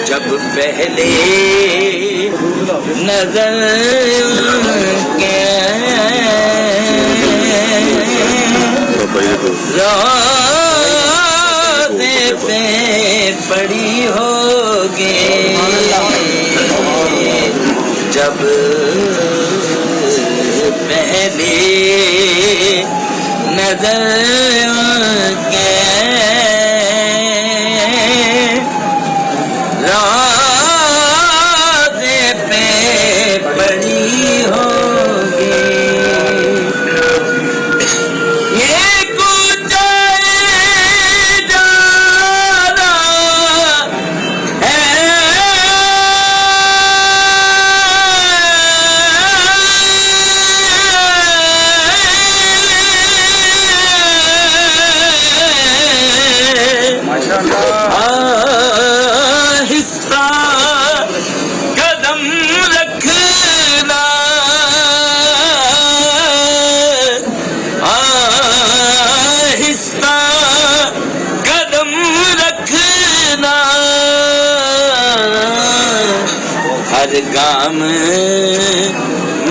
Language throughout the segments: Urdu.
جب پہلے نظر کے روضے پہ پڑی ہوگی، جب پہلے نظر کے روضے پہ پڑی ہوگی، یہ کچھ جانا ہے آہستہ قدم رکھنا، آہستہ قدم رکھنا، ہر گام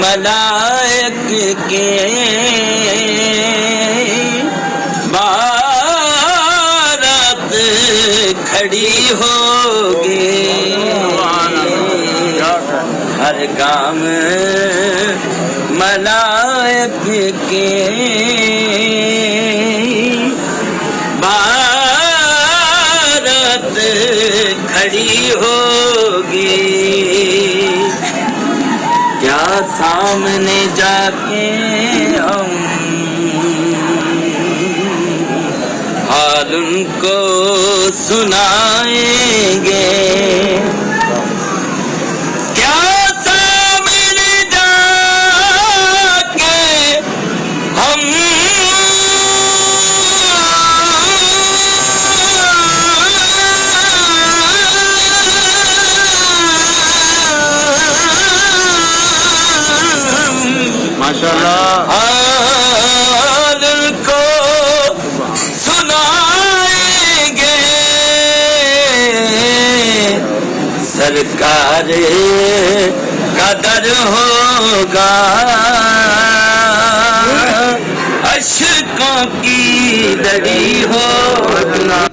ملائک کے بارات کھڑی ہوگی، ہر گام ملائک کے بارات کھڑی ہوگی، کیا سامنے جا کے ہم حال ان کو سنائیں گے، کیا سامنے جا کے ہم حال کو سنائیں گے، سرکار کا در ہوگا، اشکوں کی دری ہوگا،